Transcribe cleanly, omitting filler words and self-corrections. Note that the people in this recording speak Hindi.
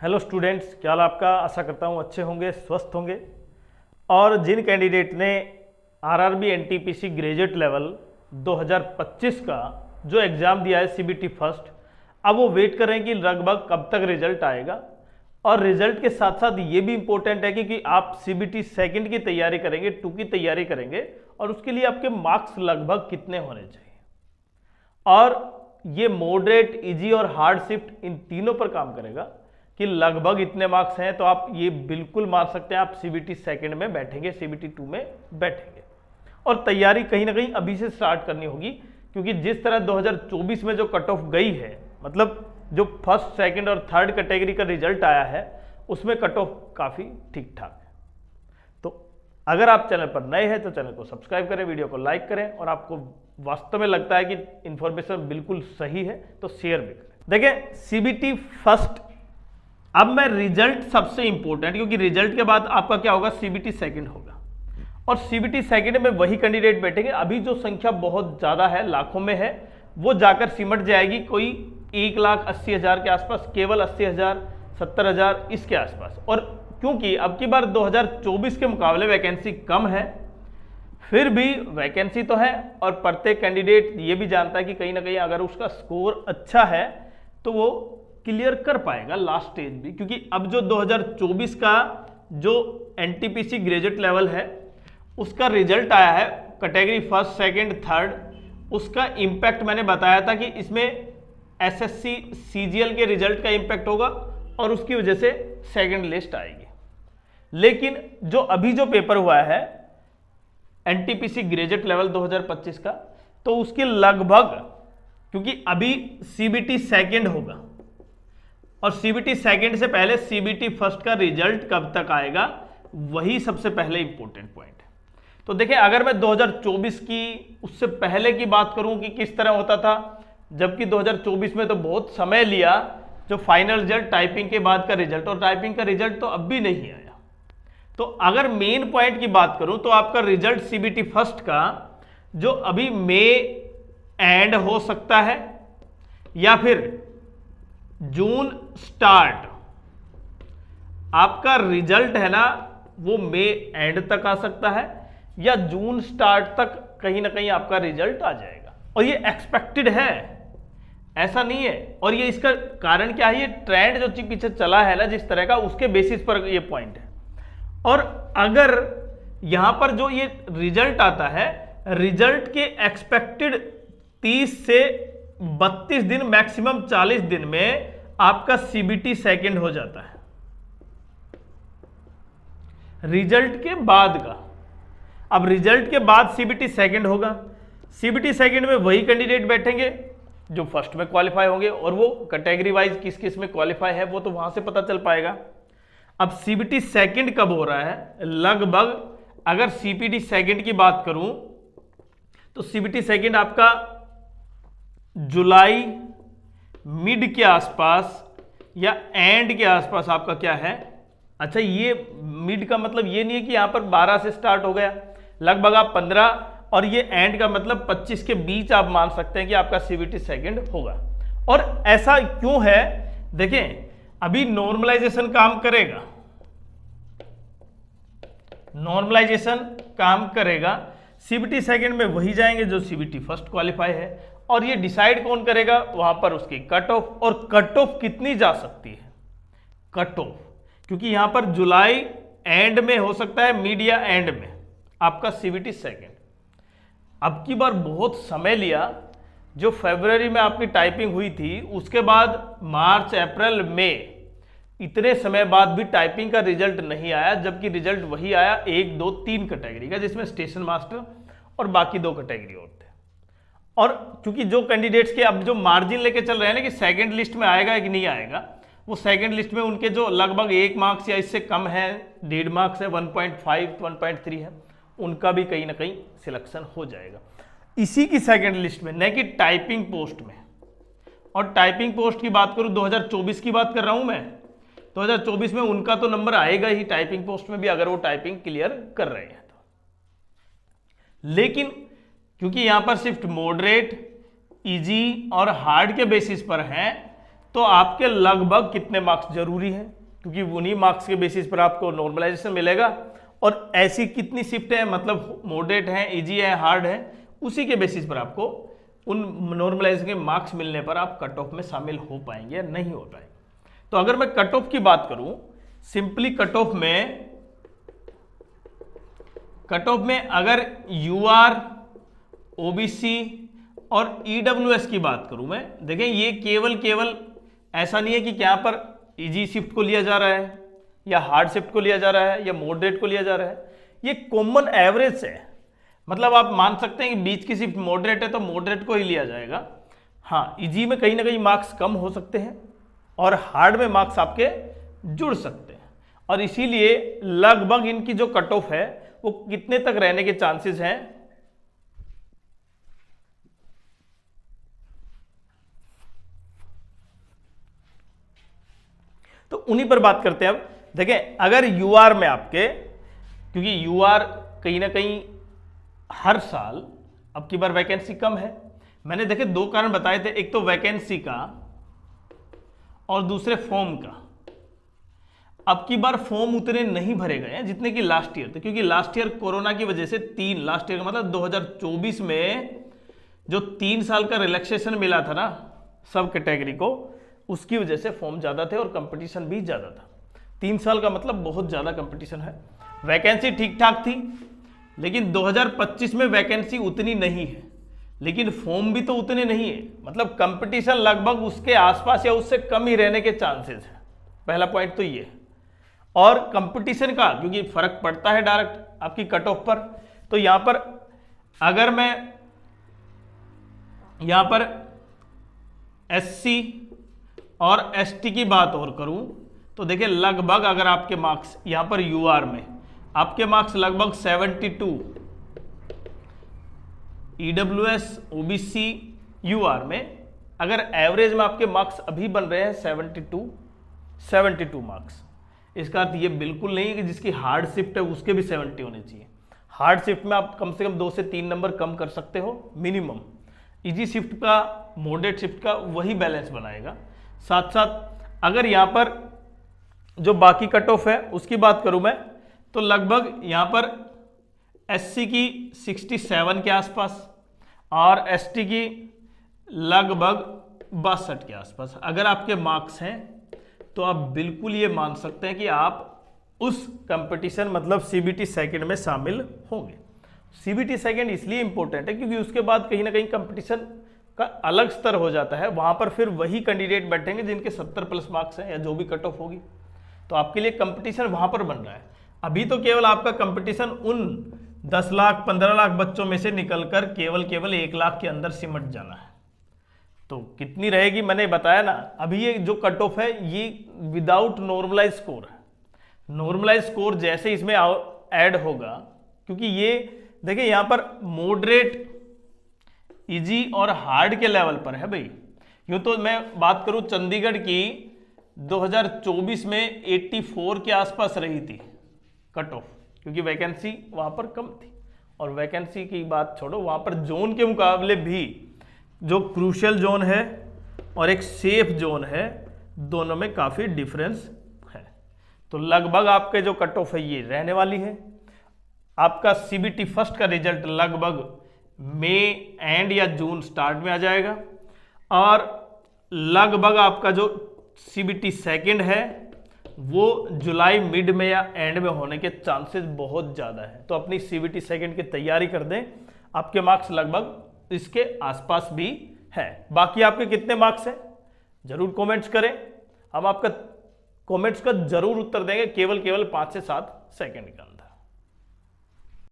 हेलो स्टूडेंट्स, क्या हाल आपका। आशा करता हूँ अच्छे होंगे, स्वस्थ होंगे। और जिन कैंडिडेट ने आरआरबी एनटीपीसी ग्रेजुएट लेवल 2025 का जो एग्ज़ाम दिया है सीबीटी फर्स्ट, अब वो वेट कर रहे हैं कि लगभग कब तक रिजल्ट आएगा। और रिजल्ट के साथ साथ ये भी इम्पोर्टेंट है कि आप सीबीटी सेकंड की तैयारी करेंगे, 2 की तैयारी करेंगे, और उसके लिए आपके मार्क्स लगभग कितने होने चाहिए। और ये मॉडरेट, इजी और हार्ड शिफ्ट इन तीनों पर काम करेगा कि लगभग इतने मार्क्स हैं तो आप ये बिल्कुल मान सकते हैं आप सीबीटी सेकंड में बैठेंगे, सीबीटी 2 में बैठेंगे। और तैयारी कहीं ना कहीं अभी से स्टार्ट करनी होगी, क्योंकि जिस तरह 2024 में जो कट ऑफ गई है, मतलब जो फर्स्ट, सेकंड और थर्ड कैटेगरी का रिजल्ट आया है, उसमें कट ऑफ काफ़ी ठीक ठाक है। तो अगर आप चैनल पर नए हैं तो चैनल को सब्सक्राइब करें, वीडियो को लाइक करें, और आपको वास्तव में लगता है कि इंफॉर्मेशन बिल्कुल सही है तो शेयर भी करें। देखिए, सीबीटी फर्स्ट, अब मैं रिजल्ट सबसे इंपॉर्टेंट, क्योंकि रिजल्ट के बाद आपका क्या होगा, सीबीटी सेकंड होगा। और सीबीटी सेकंड में वही कैंडिडेट बैठेंगे। अभी जो संख्या बहुत ज़्यादा है, लाखों में है, वो जाकर सिमट जाएगी कोई 1,80,000 के आसपास, केवल 80,000, 70,000 इसके आसपास। और क्योंकि अब की बार 2024 के मुकाबले वैकेंसी कम है, फिर भी वैकेंसी तो है, और प्रत्येक कैंडिडेट ये भी जानता है कि कहीं ना कहीं अगर उसका स्कोर अच्छा है तो वो क्लियर कर पाएगा लास्ट स्टेज भी। क्योंकि अब जो 2024 का जो एनटीपीसी ग्रेजुएट लेवल है उसका रिजल्ट आया है, कैटेगरी फर्स्ट, सेकंड, थर्ड, उसका इम्पैक्ट मैंने बताया था कि इसमें एसएससी सीजीएल के रिजल्ट का इम्पैक्ट होगा और उसकी वजह से सेकंड लिस्ट आएगी। लेकिन जो अभी जो पेपर हुआ है एनटीपीसी ग्रेजुएट लेवल 2025 का, तो उसके लगभग, क्योंकि अभी सीबीटी सेकंड होगा और सीबीटी सेकंड से पहले सीबीटी फर्स्ट का रिजल्ट कब तक आएगा, वही सबसे पहले इंपॉर्टेंट पॉइंट है। तो देखिए, अगर मैं 2024 की उससे पहले की बात करूं कि किस तरह होता था, जबकि 2024 में तो बहुत समय लिया जो फाइनल रिजल्ट, टाइपिंग के बाद का रिजल्ट, और टाइपिंग का रिजल्ट तो अब भी नहीं आया। तो अगर मेन पॉइंट की बात करूं तो आपका रिजल्ट सीबीटी फर्स्ट का जो अभी मई एंड हो सकता है, या फिर जून स्टार्ट, आपका रिजल्ट है ना वो मई एंड तक आ सकता है, या जून स्टार्ट तक कहीं ना कहीं आपका रिजल्ट आ जाएगा। और ये एक्सपेक्टेड है, ऐसा नहीं है। और ये इसका कारण क्या है, ये ट्रेंड जो पीछे चला है ना जिस तरह का, उसके बेसिस पर ये पॉइंट है। और अगर यहां पर जो ये रिजल्ट आता है, रिजल्ट के एक्सपेक्टेड 30 से 32 दिन, मैक्सिमम 40 दिन में आपका सीबीटी सेकंड हो जाता है रिजल्ट के बाद का। अब रिजल्ट के बाद सीबीटी सेकंड होगा। सीबीटी सेकंड में वही कैंडिडेट बैठेंगे जो फर्स्ट में क्वालिफाई होंगे, और वो कैटेगरी वाइज किस किस में क्वालिफाई है वो तो वहां से पता चल पाएगा। अब सीबीटी सेकंड कब हो रहा है, लगभग अगर सीबीटी सेकंड की बात करूं तो सीबीटी सेकंड आपका जुलाई मिड के आसपास या एंड के आसपास आपका क्या है। अच्छा, ये मिड का मतलब ये नहीं है कि यहां पर 12 से स्टार्ट हो गया, लगभग आप 15, और ये एंड का मतलब 25 के बीच आप मान सकते हैं कि आपका सीबीटी सेकंड होगा। और ऐसा क्यों है, देखें, अभी नॉर्मलाइजेशन काम करेगा, नॉर्मलाइजेशन काम करेगा। सीबीटी सेकंड में वही जाएंगे जो सीबीटी फर्स्ट क्वालिफाई है, और ये डिसाइड कौन करेगा, वहां पर उसकी कट ऑफ। और कट ऑफ कितनी जा सकती है, कट ऑफ, क्योंकि यहां पर जुलाई एंड में हो सकता है, मिड या एंड में आपका सीबीटी सेकंड। अब की बार बहुत समय लिया, जो फरवरी में आपकी टाइपिंग हुई थी, उसके बाद मार्च, अप्रैल, मई, इतने समय बाद भी टाइपिंग का रिजल्ट नहीं आया, जबकि रिजल्ट वही आया 1, 2, 3 कैटेगरी का, जिसमें स्टेशन मास्टर और बाकी 2 कैटेगरी और थे। और क्योंकि जो कैंडिडेट्स के अब जो मार्जिन लेके चल रहे हैं ना कि सेकंड लिस्ट में आएगा कि नहीं आएगा, वो सेकंड लिस्ट में उनके जो लगभग 1 मार्क्स या इससे कम है, 1.5 मार्क्स है, 1.5, 1.3 है, उनका भी कहीं ना कहीं सिलेक्शन हो जाएगा इसी की सेकंड लिस्ट में, न कि टाइपिंग पोस्ट में। और टाइपिंग पोस्ट की बात करूं, 2024 की बात कर रहा हूं मैं, 2024 में उनका तो नंबर आएगा ही टाइपिंग पोस्ट में भी, अगर वो टाइपिंग क्लियर कर रहे हैं तो। लेकिन क्योंकि यहां पर सिर्फ मॉडरेट, इजी और हार्ड के बेसिस पर है, तो आपके लगभग कितने मार्क्स जरूरी हैं, क्योंकि उन्हीं मार्क्स के बेसिस पर आपको नॉर्मलाइजेशन मिलेगा। और ऐसी कितनी शिफ्ट है, मतलब मॉडरेट है, इजी है, हार्ड है, उसी के बेसिस पर आपको उन नॉर्मलाइजेशन के मार्क्स मिलने पर आप कट ऑफ में शामिल हो पाएंगे या नहीं हो पाएंगे। तो अगर मैं कट ऑफ की बात करूं, सिंपली कट ऑफ में अगर यूआर, ओबीसी और ईडब्ल्यूएस की बात करूं मैं, देखें ये केवल ऐसा नहीं है कि यहाँ पर इजी शिफ्ट को लिया जा रहा है या हार्ड शिफ्ट को लिया जा रहा है या मॉडरेट को लिया जा रहा है, ये कॉमन एवरेज है। मतलब आप मान सकते हैं कि बीच की शिफ्ट मॉडरेट है तो मॉडरेट को ही लिया जाएगा। हाँ, इजी में कहीं ना कहीं मार्क्स कम हो सकते हैं और हार्ड में मार्क्स आपके जुड़ सकते हैं, और इसीलिए लगभग इनकी जो कट ऑफ है वो कितने तक रहने के चांसेस हैं, तो उन्हीं पर बात करते हैं। अब देखें, अगर यूआर में आपके, क्योंकि यूआर कहीं ना कहीं हर साल अब की बार वैकेंसी कम है, मैंने देखे दो कारण बताए थे, एक तो वैकेंसी का और दूसरे फॉर्म का। अब की बार फॉर्म उतने नहीं भरे गए हैं जितने कि लास्ट ईयर थे, क्योंकि लास्ट ईयर कोरोना की वजह से लास्ट ईयर का मतलब 2024 में जो 3 साल का रिलैक्सेशन मिला था ना सब कैटेगरी को, उसकी वजह से फॉर्म ज्यादा थे और कंपटीशन भी ज्यादा था। 3 साल का मतलब बहुत ज्यादा कंपटीशन है। वैकेंसी ठीक ठाक थी, लेकिन 2025 में वैकेंसी उतनी नहीं है, लेकिन फॉर्म भी तो उतने नहीं है, मतलब कंपटीशन लगभग उसके आसपास या उससे कम ही रहने के चांसेस है। पहला पॉइंट तो ये है। और कंपटीशन का क्योंकि फर्क पड़ता है डायरेक्ट आपकी कट ऑफ पर, तो यहां पर अगर मैं यहां पर एससी और एसटी की बात और करूं तो देखिए लगभग अगर आपके मार्क्स यहां पर यूआर में आपके मार्क्स लगभग 72, ईडब्ल्यूएस, ओबीसी, यूआर में अगर एवरेज में आपके मार्क्स अभी बन रहे हैं 72 मार्क्स, इसका अर्थ ये बिल्कुल नहीं है कि जिसकी हार्ड शिफ्ट है उसके भी 70 होने चाहिए। हार्ड शिफ्ट में आप कम से कम 2 से 3 नंबर कम कर सकते हो मिनिमम। इजी शिफ्ट का, मॉडरेट शिफ्ट का वही बैलेंस बनाएगा। साथ साथ अगर यहाँ पर जो बाकी कट ऑफ है उसकी बात करूं मैं, तो लगभग यहाँ पर एससी की 67 के आसपास और एसटी की लगभग 62 के आसपास अगर आपके मार्क्स हैं, तो आप बिल्कुल ये मान सकते हैं कि आप उस कंपटीशन मतलब सीबीटी सेकंड में शामिल होंगे। सीबीटी सेकंड इसलिए इंपॉर्टेंट है क्योंकि उसके बाद कहीं ना कहीं कंपटीशन का अलग स्तर हो जाता है। वहां पर फिर वही कैंडिडेट बैठेंगे जिनके 70+ मार्क्स हैं या जो भी कट ऑफ होगी, तो आपके लिए कंपटीशन वहां पर बन रहा है। अभी तो केवल आपका कंपटीशन उन 10 लाख 15 लाख बच्चों में से निकलकर केवल 1 लाख के अंदर सिमट जाना है। तो कितनी रहेगी मैंने बताया ना, अभी ये जो कट ऑफ है ये विदाउट नॉर्मलाइज स्कोर है। नॉर्मलाइज स्कोर जैसे इसमें ऐड होगा, क्योंकि ये देखिए यहां पर मॉडरेट, इजी और हार्ड के लेवल पर है भाई। यूं तो मैं बात करूं चंडीगढ़ की 2024 में 84 के आसपास रही थी कट ऑफ, क्योंकि वैकेंसी वहां पर कम थी। और वैकेंसी की बात छोड़ो, वहां पर जोन के मुकाबले भी जो क्रूशियल जोन है और एक सेफ जोन है, दोनों में काफी डिफरेंस है। तो लगभग आपके जो कट ऑफ है ये रहने वाली है। आपका सीबीटी फर्स्ट का रिजल्ट लगभग मई एंड या जून स्टार्ट में आ जाएगा, और लगभग आपका जो सीबीटी सेकंड है वो जुलाई मिड में या एंड में होने के चांसेस बहुत ज़्यादा है। तो अपनी सीबीटी सेकंड की तैयारी कर दें, आपके मार्क्स लगभग इसके आसपास भी है। बाकी आपके कितने मार्क्स हैं जरूर कमेंट्स करें, हम आपका कमेंट्स का जरूर उत्तर देंगे केवल 5 से 7 सेकंड का।